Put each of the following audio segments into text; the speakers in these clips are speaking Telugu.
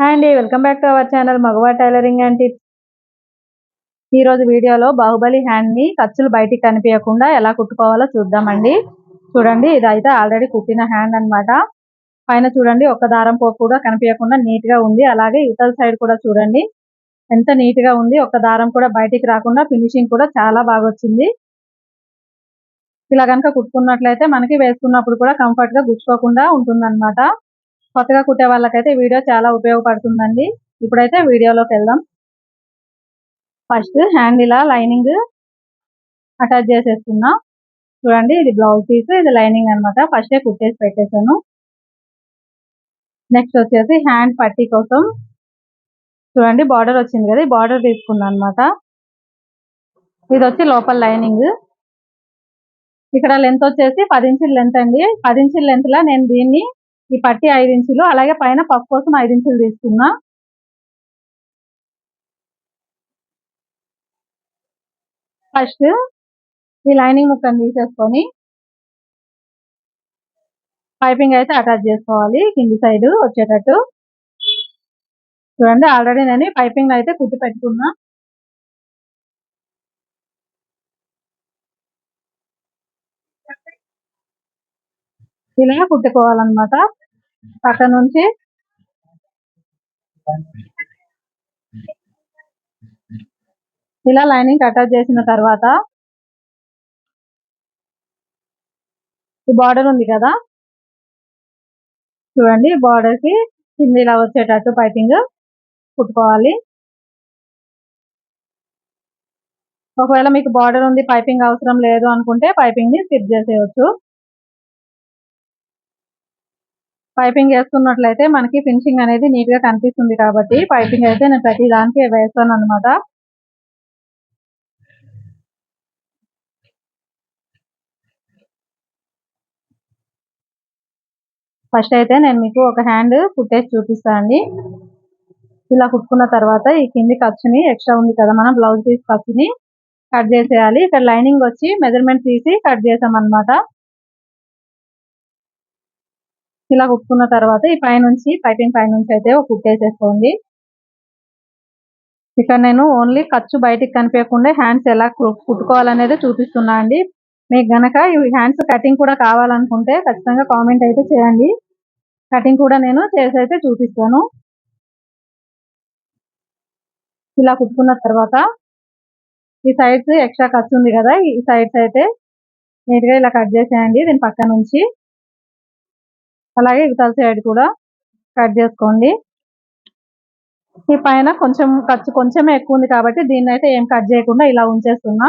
హాయ్ అండి, welcome back to our channel మగవా టైలరింగ్ అండ్ టిప్స్. ఈ రోజు వీడియోలో బాహుబలి హ్యాండ్ ని ఖర్చులు బయటికి కనిపించకుండా ఎలా కుట్టుకోవాలో చూద్దామండి. చూడండి, ఇదైతే ఆల్రెడీ కుట్టిన హ్యాండ్ అన్నమాట. పైన చూడండి, ఒక్క దారం పోపు కూడా కనిపించకుండా నీట్ గా ఉంది. అలాగే ఇవతల సైడ్ కూడా చూడండి ఎంత నీట్ గా ఉంది. ఒక్క దారం కూడా బయటికి రాకుండా ఫినిషింగ్ కూడా చాలా బాగా వచ్చింది. ఇలా కనుక కుట్టుకున్నట్లయితే మనకి వేసుకున్నప్పుడు కూడా కంఫర్ట్ గా గుచ్చుకోకుండా ఉంటుందన్నమాట. కొత్తగా కుట్టే వాళ్ళకైతే వీడియో చాలా ఉపయోగపడుతుందండి. ఇప్పుడైతే వీడియోలోకి వెళ్దాం. ఫస్ట్ హ్యాండ్ ఇలా లైనింగ్ అటాచ్ చేసేస్తున్నా. చూడండి, ఇది బ్లౌజ్ పీస్, ఇది లైనింగ్ అనమాట. ఫస్టే కుట్టేసి పెట్టేశాను. నెక్స్ట్ వచ్చేసి హ్యాండ్ పట్టీ కోసం చూడండి, బార్డర్ వచ్చింది కదా, ఈ బార్డర్ తీసుకున్నాను అనమాట. ఇది వచ్చి లోపల లైనింగ్. ఇక్కడ లెంత్ వచ్చేసి 10 ఇంచుల లెంత్ అండి. 10 ఇంచుల లెంత్ లా నేను దీన్ని ఈ పట్టీ 5 ఇంచులు, అలాగే పైన పఫ్ కోసం 5 ఇంచులు తీసుకున్నా. ఫస్ట్ ఈ లైనింగ్ ముక్కను తీసేసుకొని పైపింగ్ అయితే అటాచ్ చేసుకోవాలి కింది సైడ్ వచ్చేటట్టు. చూడండి, ఆల్రెడీ నేను పైపింగ్ అయితే కుట్టి పెట్టుకున్నా. ఇలా కుట్టుకోవాలన్నమాట. పక్క నుంచి ఇలా లైనింగ్ అటాచ్ చేసిన తర్వాత ఈ బార్డర్ ఉంది కదా, చూడండి బార్డర్ కి కింద ఇలా వచ్చేటట్టు పైపింగ్ కుట్టుకోవాలి. ఒకవేళ మీకు బార్డర్ ఉంది, పైపింగ్ అవసరం లేదు అనుకుంటే పైపింగ్ ని స్కిప్ చేసేయచ్చు. పైపింగ్ వేసుకున్నట్లయితే మనకి ఫినిషింగ్ అనేది నీట్ గా కనిపిస్తుంది కాబట్టి పైపింగ్ అయితే నేను ప్రతి దానికి వేస్తాను అనమాట. ఫస్ట్ అయితే నేను మీకు ఒక హ్యాండ్ కుట్టేసి చూపిస్తానండి. ఇలా కుట్టుకున్న తర్వాత ఈ కింది ఖర్చుని ఎక్స్ట్రా ఉంది కదా, మనం బ్లౌజ్ పీస్ ఖర్చుని కట్ చేసేయాలి. ఇక్కడ లైనింగ్ వచ్చి మెజర్మెంట్ తీసి కట్ చేసాం అనమాట. ఇలా కుట్టుకున్న తర్వాత ఈ పైనుంచి పైపింగ్ పైనుంచి అయితే ఒక కుట్టేసేసుకోండి. ఇక్కడ నేను ఓన్లీ ఖర్చు బయటికి కనిపించకుండా హ్యాండ్స్ ఎలా కుట్టుకోవాలనేది చూపిస్తున్నా అండి. మీకు గనక ఈ హ్యాండ్స్ కటింగ్ కూడా కావాలనుకుంటే ఖచ్చితంగా కామెంట్ అయితే చేయండి. కటింగ్ కూడా నేను చేసి అయితే చూపిస్తాను. ఇలా కుట్టుకున్న తర్వాత ఈ సైడ్స్ ఎక్స్ట్రా ఖర్చు ఉంది కదా, ఈ సైడ్స్ అయితే నీట్ గా ఇలా కట్ చేసేయండి దీని పక్క నుంచి. అలాగే ఇవతల సైడ్ కూడా కట్ చేసుకోండి. ఈ పైన కొంచెం ఖర్చు కొంచెమే ఎక్కువ ఉంది కాబట్టి దీన్ని అయితే ఏం కట్ చేయకుండా ఇలా ఉంచేస్తున్నా.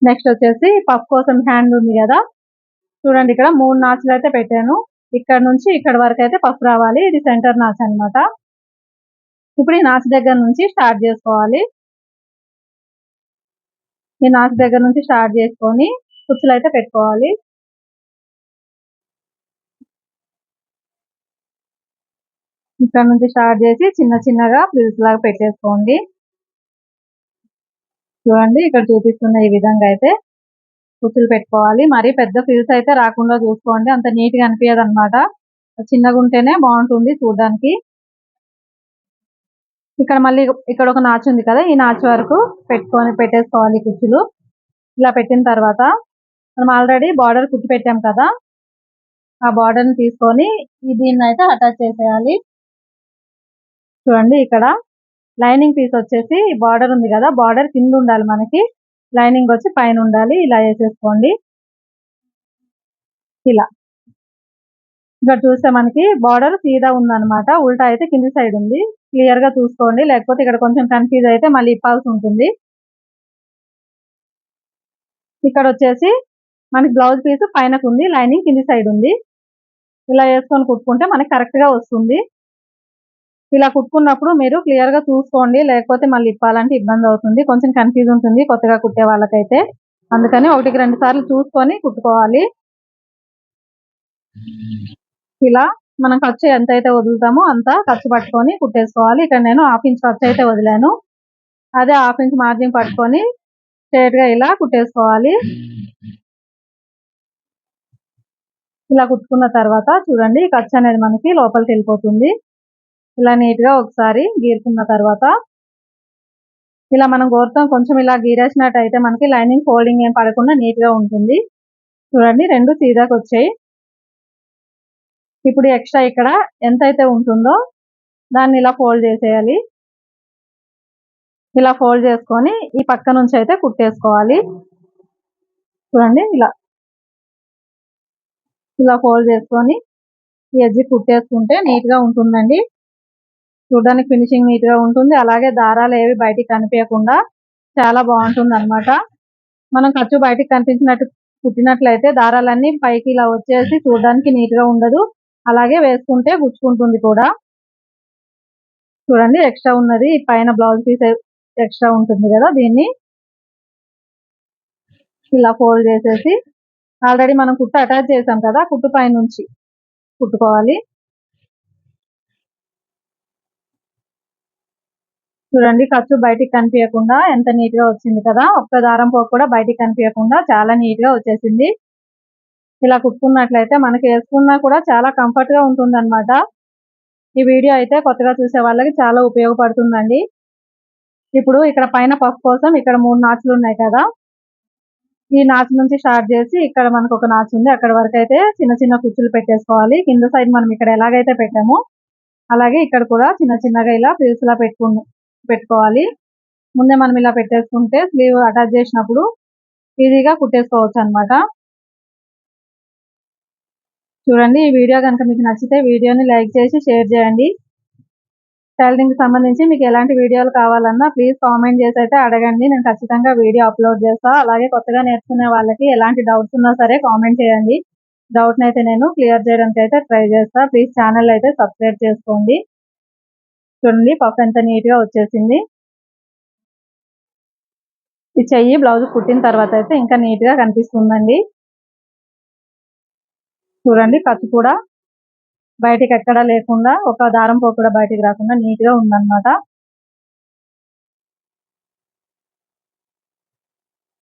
నెక్స్ట్ వచ్చేసి పఫ్ కోసం హ్యాండ్ ఉంది కదా, చూడండి ఇక్కడ 3 నాచులు అయితే పెట్టాను. ఇక్కడ నుంచి ఇక్కడ వరకు అయితే పఫ్ రావాలి. ఇది సెంటర్ నాచ్ అనమాట. ఇప్పుడు ఈ నాచ్ దగ్గర నుంచి స్టార్ట్ చేసుకోవాలి. ఈ నాచ్ దగ్గర నుంచి స్టార్ట్ చేసుకొని కుచ్చులు అయితే పెట్టుకోవాలి. ఇక్కడ నుంచి స్టార్ట్ చేసి చిన్న చిన్నగా ఫ్రిల్స్ లాగా పెట్టేసుకోండి. చూడండి, ఇక్కడ చూపిస్తున్న ఈ విధంగా అయితే కుచ్చులు పెట్టుకోవాలి. మరి పెద్ద ఫ్రిల్స్ అయితే రాకుండా చూసుకోండి, అంత నీట్ గా అనిపించదు అనమాట. చిన్నగా ఉంటేనే బాగుంటుంది చూడడానికి. ఇక్కడ మళ్ళీ ఇక్కడ ఒక నాచు ఉంది కదా, ఈ నాచు వరకు పెట్టేసుకోవాలి కుచ్చులు. ఇలా పెట్టిన తర్వాత మనం ఆల్రెడీ బార్డర్ కుట్టి పెట్టాం కదా, ఆ బార్డర్ ని తీసుకొని దీన్ని అయితే అటాచ్ చేసేయాలి. చూడండి, ఇక్కడ లైనింగ్ పీస్ వచ్చేసి బార్డర్ ఉంది కదా, బార్డర్ కింద ఉండాలి మనకి, లైనింగ్ వచ్చి పైన ఉండాలి. ఇలా వేసేసుకోండి. ఇలా ఇక్కడ చూస్తే మనకి బార్డర్ సీదా ఉందన్నమాట, ఉల్టా అయితే కింది సైడ్ ఉంది. క్లియర్ గా చూసుకోండి, లేకపోతే ఇక్కడ కొంచెం కన్ఫ్యూజ్ అయితే మళ్ళీ ఇప్పాల్సి ఉంటుంది. ఇక్కడ వచ్చేసి మనకి బ్లౌజ్ పీస్ పైనకు ఉంది, లైనింగ్ కింది సైడ్ ఉంది. ఇలా వేసుకొని కుట్టుకుంటే మనకి కరెక్ట్ గా వస్తుంది. ఇలా కుట్టుకున్నప్పుడు మీరు క్లియర్ గా చూసుకోండి, లేకపోతే మళ్ళీ ఇప్పాలంటే ఇబ్బంది అవుతుంది, కొంచెం కన్ఫ్యూజ్ ఉంటుంది కొత్తగా కుట్టే వాళ్ళకైతే. అందుకని 1-2 సార్లు చూసుకొని కుట్టుకోవాలి. ఇలా మనం ఖర్చు ఎంత అయితే వదులుతామో అంత ఖర్చు పట్టుకొని కుట్టేసుకోవాలి. ఇక్కడ నేను 1/2 ఇంచ్ ఖర్చు అయితే వదిలాను, అదే 1/2 ఇంచ్ మార్జిన్ పట్టుకొని స్ట్రైట్ గా ఇలా కుట్టేసుకోవాలి. ఇలా కుట్టుకున్న తర్వాత చూడండి ఖర్చు అనేది మనకి లోపలికి వెళ్ళిపోతుంది. ఇలా నీట్ గా ఒకసారి గీరుకున్న తర్వాత ఇలా మనం గోరుతో కొంచెం ఇలా గీరేసినట్టు అయితే మనకి లైనింగ్ ఫోల్డింగ్ ఏం పడకుండా నీట్ గా ఉంటుంది. చూడండి రెండు సీదాకి వచ్చాయి. ఇప్పుడు ఎక్స్ట్రా ఇక్కడ ఎంత అయితే ఉంటుందో దాన్ని ఇలా ఫోల్డ్ చేసేయాలి. ఇలా ఫోల్డ్ చేసుకొని ఈ పక్క నుంచి అయితే కుట్టేసుకోవాలి. చూడండి ఇలా ఫోల్డ్ చేసుకొని ఈ ఎడ్జ్ కుట్టేసుకుంటే నీట్ గా ఉంటుందండి. చూడడానికి ఫినిషింగ్ నీట్ గా ఉంటుంది. అలాగే దారాలు ఏవి బయటికి కనిపించకుండా చాలా బాగుంటుంది అన్నమాట. మనం ఖర్చు బయటికి కనిపించినట్టు కుట్టినట్లయితే దారాలన్నీ పైకి ఇలా వచ్చేసి చూడడానికి నీట్ గా ఉండదు. అలాగే వేసుకుంటే గుచ్చుకుంటుంది కూడా. చూడండి ఎక్స్ట్రా ఉన్నది పైన బ్లౌజ్ పీస్ ఎక్స్ట్రా ఉంటుంది కదా, దీన్ని ఇలా ఫోల్డ్ చేసేసి ఆల్రెడీ మనం కుట్టు అటాచ్ చేసాం కదా, కుట్టు పై నుంచి కుట్టుకోవాలి. చూడండి ఖర్చు బయటికి కనిపించకుండా ఎంత నీట్ గా వచ్చింది కదా. ఒక్క దారం పోగు కూడా బయటికి కనిపించకుండా చాలా నీట్ గా వచ్చేసింది. ఇలా కుట్టుకున్నట్లయితే మనకి వేసుకున్నా కూడా చాలా కంఫర్ట్ గా ఉంటుంది అన్నమాట. ఈ వీడియో అయితే కొత్తగా చూసే వాళ్ళకి చాలా ఉపయోగపడుతుందండి. ఇప్పుడు ఇక్కడ పైన పఫ్ కోసం ఇక్కడ 3 నాచులు ఉన్నాయి కదా, ఈ నాచు నుంచి స్టార్ట్ చేసి ఇక్కడ మనకు ఒక నాచు ఉంది, అక్కడ వరకు అయితే చిన్న చిన్న కుచ్చులు పెట్టేసుకోవాలి. కింద సైడ్ మనం ఇక్కడ ఎలాగైతే పెట్టామో అలాగే ఇక్కడ కూడా చిన్న చిన్నగా ఇలా ఫ్రిల్స్ లా పెట్టుకోవాలి. ముందే మనం ఇలా పెట్టేసుకుంటే స్లీవ్ అటాచ్ చేసినప్పుడు ఈజీగా కుట్టేసుకోవచ్చు అన్నమాట. చూడండి ఈ వీడియో కనుక మీకు నచ్చితే వీడియోని లైక్ చేసి షేర్ చేయండి. టైలరింగ్ సంబంధించి మీకు ఎలాంటి వీడియోలు కావాలన్నా ప్లీజ్ కామెంట్ చేసి అయితే అడగండి. నేను ఖచ్చితంగా వీడియో అప్లోడ్ చేస్తా. అలాగే కొత్తగా నేర్చుకునే వాళ్ళకి ఎలాంటి డౌట్స్ ఉన్నా సరే కామెంట్ చేయండి. డౌట్ని అయితే నేను క్లియర్ చేయడానికి అయితే ట్రై చేస్తా. ప్లీజ్ ఛానల్ అయితే సబ్స్క్రైబ్ చేసుకోండి. చూడండి పఫ్ ఎంత నీట్ గా వచ్చేసింది. ఈ చెయ్యి బ్లౌజ్ కుట్టిన తర్వాత అయితే ఇంకా నీట్ గా కనిపిస్తుందండి. చూడండి ఖర్చు కూడా బయటికి ఎక్కడా లేకుండా, ఒక దారం పోగు కూడా బయటికి రాకుండా నీట్ గా ఉందన్నమాట.